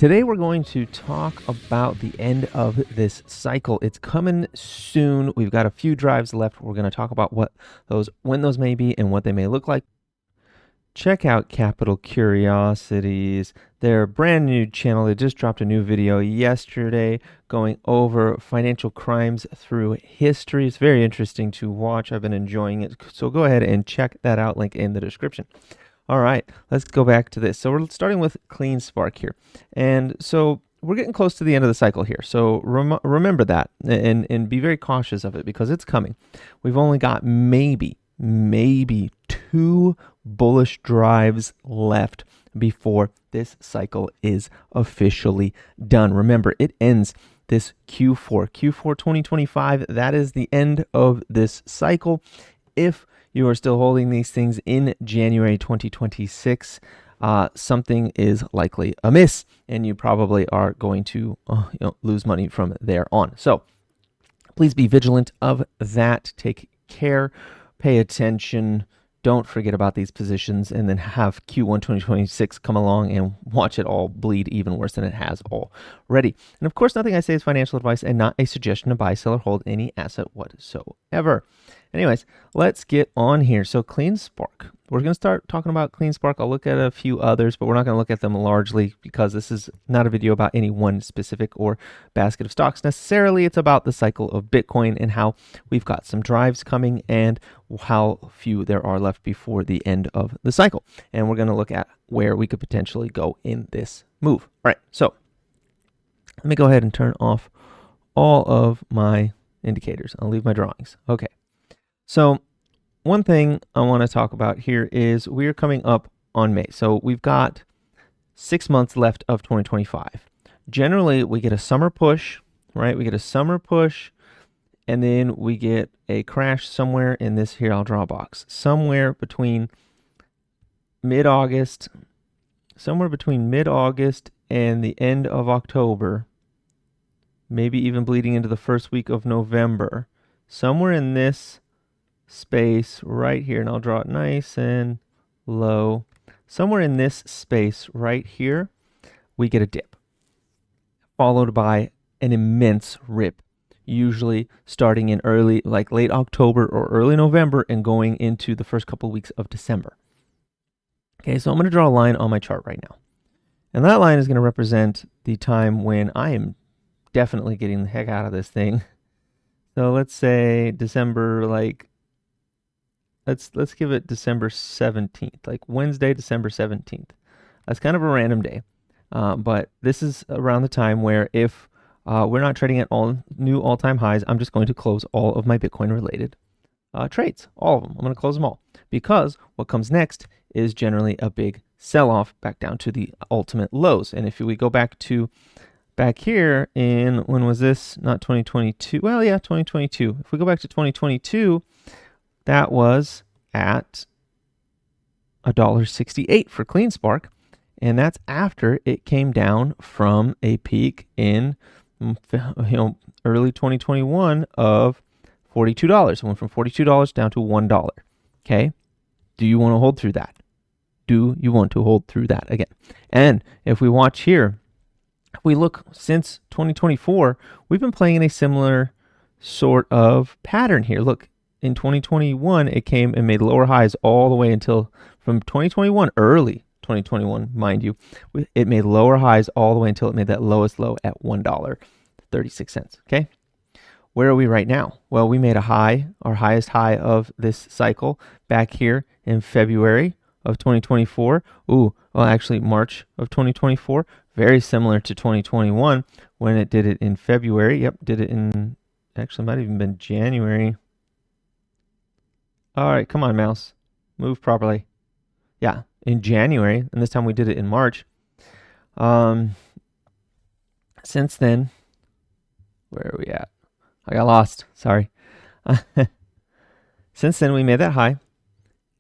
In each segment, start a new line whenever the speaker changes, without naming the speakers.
Today we're going to talk about the end of this cycle. It's coming soon. We've got a few drives left. We're going to talk about when those may be and what they may look like. Check out Capital Curiosities, their brand new channel. They just dropped a new video yesterday going over financial crimes through history. It's very interesting to watch. I've been enjoying it. So go ahead and check that out. Link in the description. All right, let's go back to this. So we're starting with CleanSpark here. And so we're getting close to the end of the cycle here. So remember that and be very cautious of it because it's coming. We've only got maybe 2 bullish drives left before this cycle is officially done. Remember, it ends this Q4 2025. That is the end of this cycle. If you are still holding these things in January 2026, something is likely amiss, and you probably are going to lose money from there on. So please be vigilant of that. Take care, pay attention. Don't forget about these positions, and then have Q1 2026 come along and watch it all bleed even worse than it has already. And of course, nothing I say is financial advice and not a suggestion to buy, sell, or hold any asset whatsoever. Anyways, let's get on here. So CleanSpark. We're going to start talking about CleanSpark. I'll look at a few others, but we're not going to look at them largely because this is not a video about any one specific or basket of stocks necessarily. It's about the cycle of Bitcoin and how we've got some drives coming and how few there are left before the end of the cycle. And we're going to look at where we could potentially go in this move. All right, so let me go ahead and turn off all of my indicators. I'll leave my drawings. Okay. So one thing I want to talk about here is we're coming up on May. So we've got 6 months left of 2025. Generally, we get a summer push, right? We get a summer push, and then we get a crash somewhere in this here. I'll draw a box. Somewhere between mid-August and the end of October, maybe even bleeding into the first week of November, somewhere in this space right here, and I'll draw it nice and low. Somewhere in this space right here, we get a dip, followed by an immense rip, usually starting in late October or early November and going into the first couple of weeks of December. Okay, so I'm going to draw a line on my chart right now. And that line is going to represent the time when I am definitely getting the heck out of this thing. So let's say December, let's give it December 17th, like Wednesday, December 17th. That's kind of a random day. But this is around the time where if we're not trading at all new all-time highs, I'm just going to close all of my Bitcoin-related trades, all of them. I'm going to close them all because what comes next is generally a big sell-off back down to the ultimate lows. And if we go back here in, when was this? Not 2022. Well, yeah, 2022. If we go back to 2022, that was at $1.68 for CleanSpark, and that's after it came down from a peak in early 2021 of $42. It went from $42 down to $1. Okay, do you want to hold through that? Do you want to hold through that again? And if we watch here, if we look since 2024, we've been playing in a similar sort of pattern here. Look. In 2021, it came and made lower highs all the way until from 2021, early 2021, mind you, it made lower highs all the way until it made that lowest low at $1.36. Okay. Where are we right now? Well, we made a high, our highest high of this cycle back here in February of 2024. Well, actually March of 2024, very similar to 2021 when it did it in February. Yep. Did it in, actually might have even been January. All right, come on, mouse. Move properly. Yeah, in January, and this time we did it in March. Since then, where are we at? I got lost. Sorry. Since then, we made that high.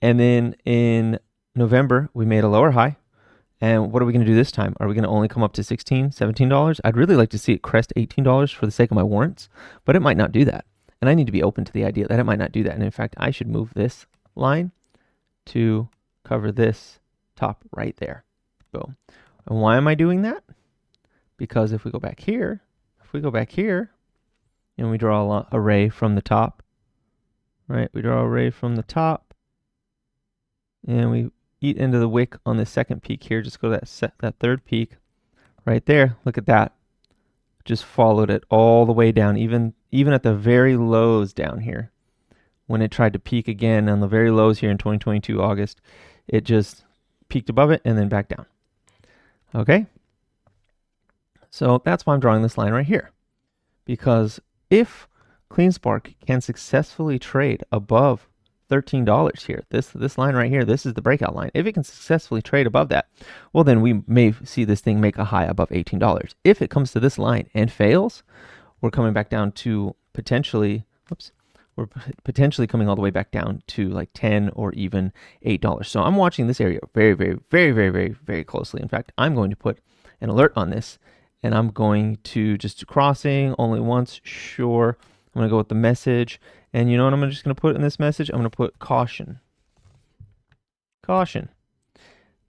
And then in November, we made a lower high. And what are we going to do this time? Are we going to only come up to $16, $17? I'd really like to see it crest $18 for the sake of my warrants, but it might not do that. And I need to be open to the idea that it might not do that. And in fact, I should move this line to cover this top right there. Boom. And why am I doing that? because if we go back here, and we draw a ray from the top, right? We draw a ray from the top, and we eat into the wick on the second peak here. Just go to that third peak right there. Look at that. Just followed it all the way down, even at the very lows down here. When it tried to peak again on the very lows here in 2022 August, it just peaked above it and then back down. Okay? So that's why I'm drawing this line right here. Because if CleanSpark can successfully trade above $13 here, this line right here, this is the breakout line. If it can successfully trade above that, well, then we may see this thing make a high above $18. If it comes to this line and fails, we're coming back down to potentially, we're potentially coming all the way back down to like 10 or even $8. So I'm watching this area very, very, very, very, very, very closely. In fact, I'm going to put an alert on this, and I'm going to just crossing only once. Sure. I'm going to go with the message. And you know what I'm just going to put in this message? I'm going to put caution. Caution.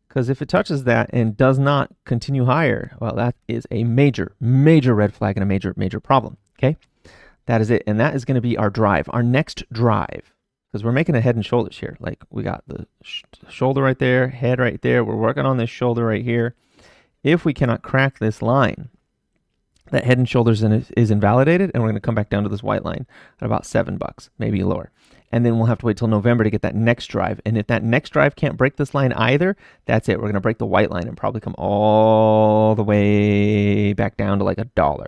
Because if it touches that and does not continue higher, well, that is a major, major red flag and a major, major problem. Okay? That is it. And that is going to be our drive, our next drive. Because we're making a head and shoulders here. Like we got the shoulder right there, head right there. We're working on this shoulder right here. If we cannot crack this line, that head and shoulders is invalidated, and we're going to come back down to this white line at about $7, maybe lower. And then we'll have to wait till November to get that next drive. And if that next drive can't break this line either, that's it. We're going to break the white line and probably come all the way back down to like $1.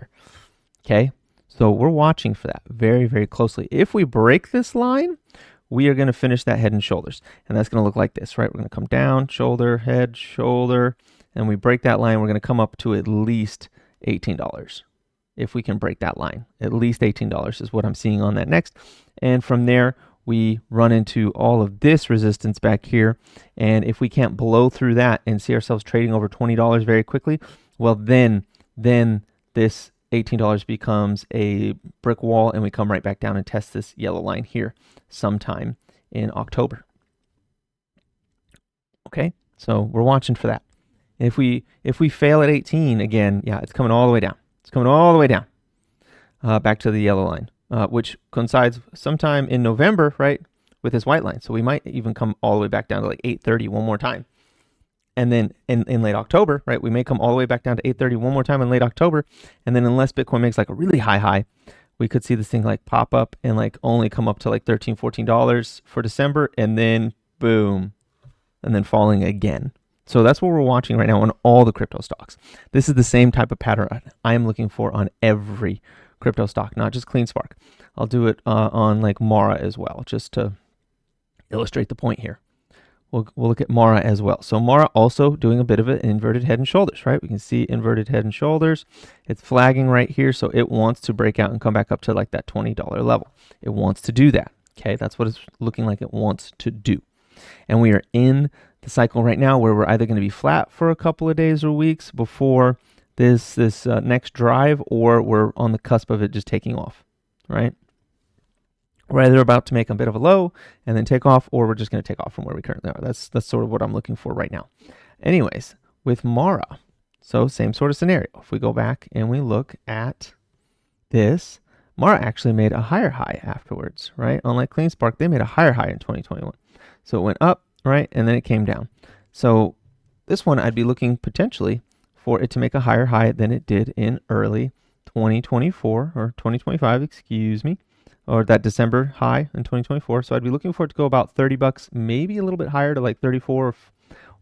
Okay? So we're watching for that very, very closely. If we break this line, we are going to finish that head and shoulders. And that's going to look like this, right? We're going to come down, shoulder, head, shoulder, and we break that line. We're going to come up to at least $18. If we can break that line, at least $18 is what I'm seeing on that next. And from there, we run into all of this resistance back here. And if we can't blow through that and see ourselves trading over $20 very quickly, well, then this $18 becomes a brick wall, and we come right back down and test this yellow line here sometime in October. Okay, so we're watching for that. If we fail at 18 again, yeah, it's coming all the way down. It's coming all the way down back to the yellow line, which coincides sometime in November, right, with this white line. So we might even come all the way back down to like 830 one more time. And then in late October, right, we may come all the way back down to 830 one more time in late October. And then unless Bitcoin makes like a really high, we could see this thing like pop up and like only come up to like $13, $14 for December, and then boom, and then falling again. So that's what we're watching right now on all the crypto stocks. This is the same type of pattern I am looking for on every crypto stock, not just CleanSpark. I'll do it on like Mara as well, just to illustrate the point here. We'll look at Mara as well. So Mara also doing a bit of an inverted head and shoulders, right? We can see inverted head and shoulders. It's flagging right here, so it wants to break out and come back up to like that $20 level. It wants to do that, okay? That's what it's looking like it wants to do. And we are in the cycle right now where we're either going to be flat for a couple of days or weeks before this next drive, or we're on the cusp of it just taking off, right? We're either about to make a bit of a low and then take off, or we're just going to take off from where we currently are. That's sort of what I'm looking for right now. Anyways, with Mara, so same sort of scenario. If we go back and we look at this, Mara actually made a higher high afterwards, right? Unlike CleanSpark, they made a higher high in 2021. So it went up, right? And then it came down. So this one, I'd be looking potentially for it to make a higher high than it did in early 2024 or 2025, excuse me, or that December high in 2024. So I'd be looking for it to go about $30, maybe a little bit higher to like 34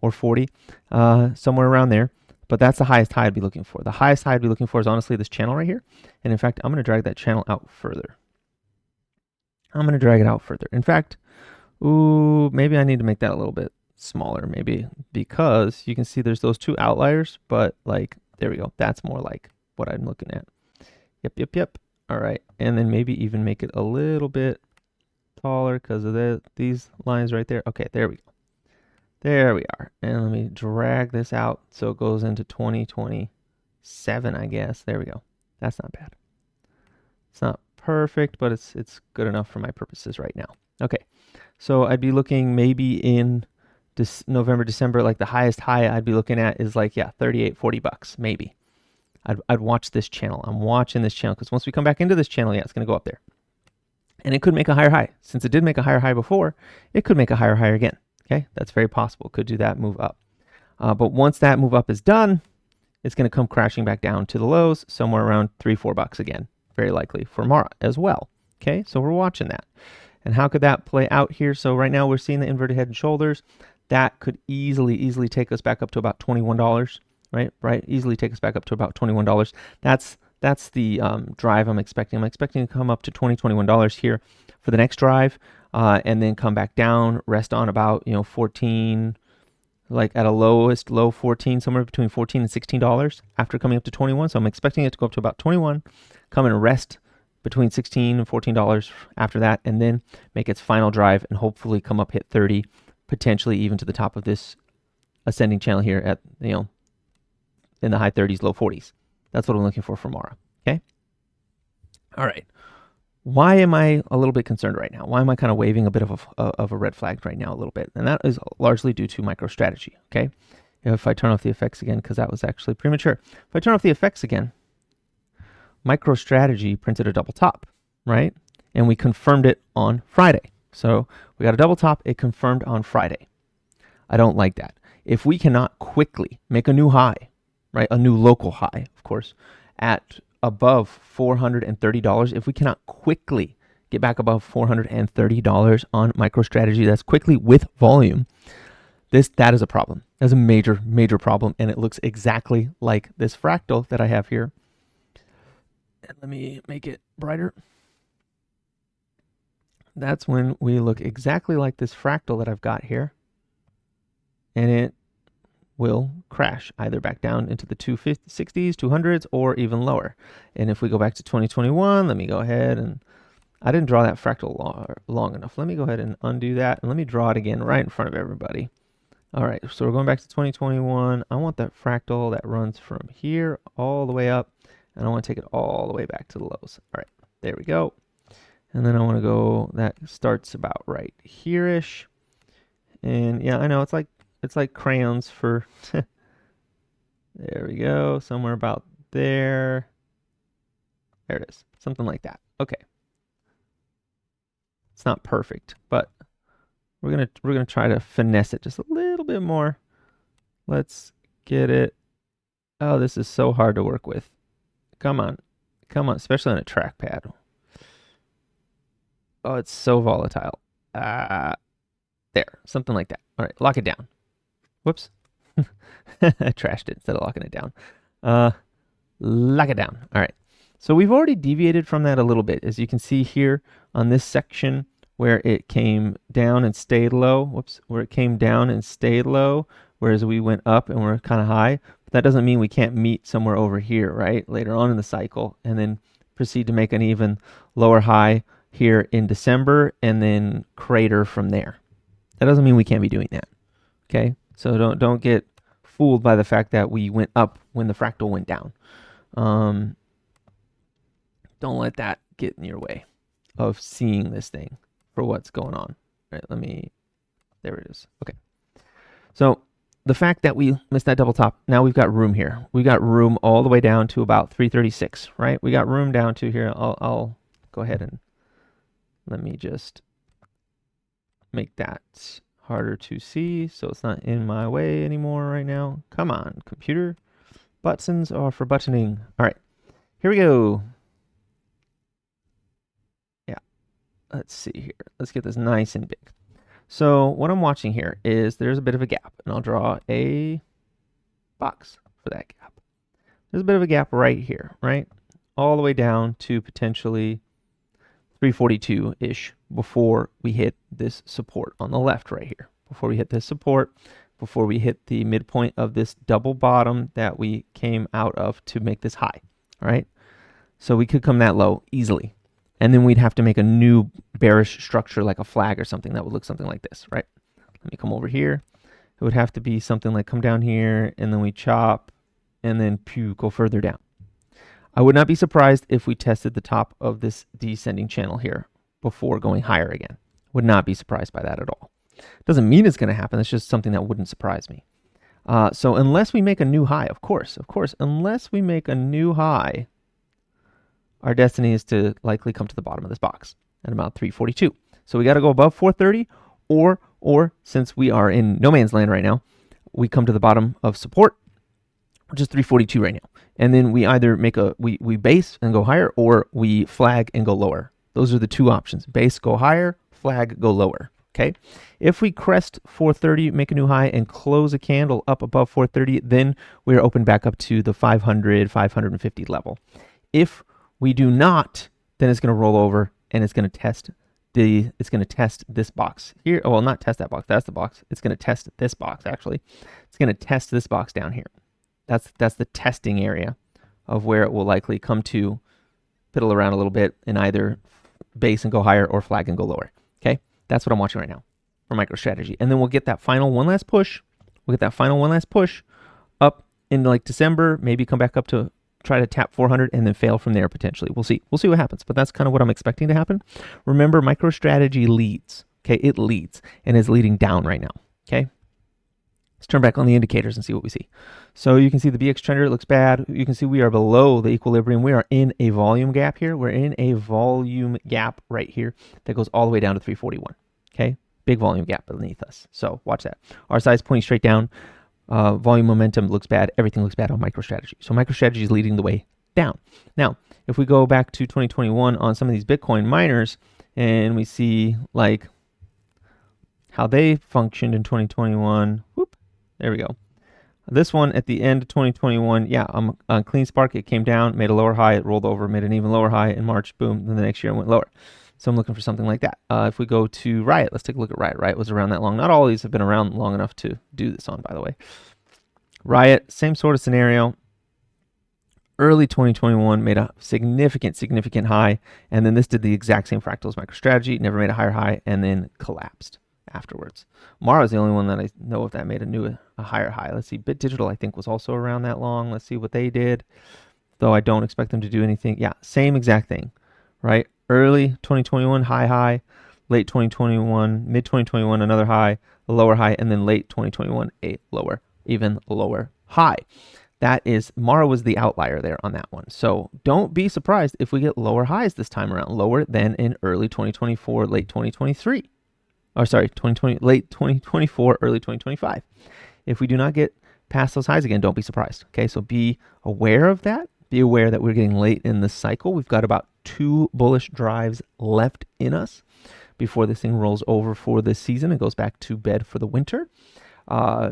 or 40, somewhere around there. But that's the highest high I'd be looking for. The highest high I'd be looking for is honestly this channel right here. And in fact, I'm going to drag that channel out further. I'm going to drag it out further. In fact, ooh, maybe I need to make that a little bit smaller, maybe, because you can see there's those two outliers, but like, there we go. That's more like what I'm looking at. Yep. All right. And then maybe even make it a little bit taller because of these lines right there. Okay, there we go. There we are. And let me drag this out so it goes into 2027, I guess. There we go. That's not bad. It's not perfect, but it's good enough for my purposes right now. Okay. So I'd be looking maybe in November, December, like the highest high I'd be looking at is like, yeah, $38, $40, maybe. I'd watch this channel. I'm watching this channel because once we come back into this channel, yeah, it's going to go up there. And it could make a higher high. Since it did make a higher high before, it could make a higher high again. Okay, that's very possible. Could do that move up. But once that move up is done, it's going to come crashing back down to the lows, somewhere around $3-4 again, very likely for Mara as well. Okay, so we're watching that. And how could that play out here? So right now we're seeing the inverted head and shoulders. That could easily take us back up to about $21, right? Easily take us back up to about $21. That's the drive I'm expecting. I'm expecting to come up to $21 here for the next drive, and then come back down, rest on about 14, like at a lowest low 14, somewhere between $14 and $16 after coming up to 21. So I'm expecting it to go up to about 21, come and rest between $16 and $14 after that, and then make its final drive and hopefully come up, hit 30, potentially even to the top of this ascending channel here at in the high 30s, low 40s. That's what I'm looking for Mara. Okay. All right. Why am I a little bit concerned right now? Why am I kind of waving a bit of a red flag right now a little bit? And that is largely due to MicroStrategy, okay? If I turn off the effects again, because that was actually premature. If I turn off the effects again, MicroStrategy printed a double top, right? And we confirmed it on Friday. So we got a double top, it confirmed on Friday. I don't like that. If we cannot quickly make a new high, right? A new local high, of course, at above $430, if we cannot quickly get back above $430 on MicroStrategy, that's quickly with volume, that is a problem. That's a major problem, and it looks exactly like this fractal that I have here. And let me make it brighter. That's when we look exactly like this fractal that I've got here, and it will crash either back down into the 260s, 200s, or even lower. And if we go back to 2021, let me go ahead and I didn't draw that fractal long enough. Let me go ahead and undo that, and let me draw it again right in front of everybody. All right, so we're going back to 2021. I want that fractal that runs from here all the way up, and I want to take it all the way back to the lows. All right, there we go. And then I want to go, that starts about right here-ish. And yeah, I know it's like crayons for, there we go, somewhere about there. There it is, something like that. Okay. It's not perfect, but we're gonna try to finesse it just a little bit more. Let's get it. Oh, this is so hard to work with. Come on, especially on a trackpad. Oh, it's so volatile. There, something like that. All right, lock it down. Whoops. I trashed it instead of locking it down. Lock it down. All right. So we've already deviated from that a little bit, as you can see here on this section where it came down and stayed low. Whoops. Where it came down and stayed low, whereas we went up and we're kind of high. But that doesn't mean we can't meet somewhere over here, right? Later on in the cycle, and then proceed to make an even lower high here in December and then crater from there. That doesn't mean we can't be doing that. Okay? So don't get fooled by the fact that we went up when the fractal went down. Don't let that get in your way of seeing this thing for what's going on. All right, there it is. Okay. So the fact that we missed that double top, now we've got room here. We got room all the way down to about 336, right? We got room down to here. I'll go ahead and let me just make that harder to see so it's not in my way anymore right now. Come on, computer. Buttons are for buttoning. All right, here we go. Yeah, let's see here. Let's get this nice and big. So what I'm watching here is there's a bit of a gap, and I'll draw a box for that gap. There's a bit of a gap right here, right? All the way down to potentially 342-ish before we hit this support on the left right here. Before we hit this support, before we hit the midpoint of this double bottom that we came out of to make this high, all right? So we could come that low easily. And then we'd have to make a new bearish structure like a flag or something that would look something like this, right? Let me come over here. It would have to be something like come down here, and then we chop, and then go further down. I would not be surprised if we tested the top of this descending channel here before going higher again. Would not be surprised by that at all. Doesn't mean it's going to happen. It's just something that wouldn't surprise me. So unless we make a new high, of course, unless we make a new high, our destiny is to likely come to the bottom of this box at about 342. So we got to go above 430, or since we are in no man's land right now, we come to the bottom of support, which is 342 right now. And then we either make we base and go higher, or we flag and go lower. Those are the two options. Base, go higher, flag, go lower. Okay. If we crest 430, make a new high, and close a candle up above 430, then we're open back up to the 500, 550 level. If we do not, then it's going to roll over and it's going to test this box here. Well, not test that box. That's the box. It's going to test this box, actually. It's going to test this box down here. That's the testing area of where it will likely come to fiddle around a little bit and either base and go higher or flag and go lower. Okay, that's what I'm watching right now for MicroStrategy. And then we'll get that final one last push. We'll get that final one last push up in like December, maybe come back up to try to tap 400 and then fail from there potentially. We'll see what happens, but that's kind of what I'm expecting to happen. Remember, MicroStrategy leads. Okay, it leads and is leading down right now. Okay, let's turn back on the indicators and see what we see. So you can see the BX trender looks bad. You can see we are below the equilibrium. We are in a volume gap here. We're in a volume gap right here that goes all the way down to 341. Okay, big volume gap beneath us. So watch that. RSI is pointing straight down. Volume momentum looks bad. Everything looks bad on MicroStrategy. So MicroStrategy is leading the way down. Now, if we go back to 2021 on some of these Bitcoin miners and we see like how they functioned in 2021, whoop, there we go. This one at the end of 2021, yeah, on Clean Spark, it came down, made a lower high, it rolled over, made an even lower high in March, boom, then the next year it went lower. So I'm looking for something like that. If we go to RIOT, let's take a look at RIOT. RIOT was around that long. Not all of these have been around long enough to do this on, by the way. RIOT, same sort of scenario. Early 2021 made a significant high, and then this did the exact same fractal as MicroStrategy, never made a higher high, and then collapsed afterwards. Mara is the only one that I know if that made a higher high. Let's see, Bit Digital I think was also around that long. Let's see what they did, though I don't expect them to do anything. Yeah, same exact thing, right? Early 2021, high, late 2021, mid 2021, another high, a lower high, and then late 2021, a lower, even lower high. That is, Mara was the outlier there on that one. So don't be surprised if we get lower highs this time around, lower than in early 2024, late 2023. Or sorry, late 2024, early 2025. If we do not get past those highs again, don't be surprised. Okay, so be aware of that. Be aware that we're getting late in the cycle. We've got about 2 bullish drives left in us before this thing rolls over for this season and goes back to bed for the winter.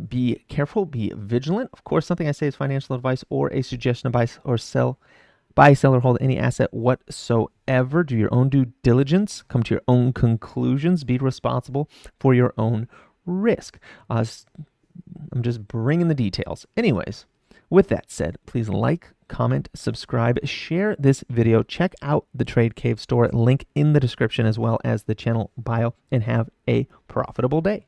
Be careful, be vigilant. Of course, something I say is financial advice or a suggestion to buy or sell, hold any asset whatsoever. Do your own due diligence. Come to your own conclusions. Be responsible for your own risk. I'm just bringing the details. Anyways, with that said, please like, comment, subscribe, share this video, check out the Trade Cave store, link in the description as well as the channel bio, and have a profitable day.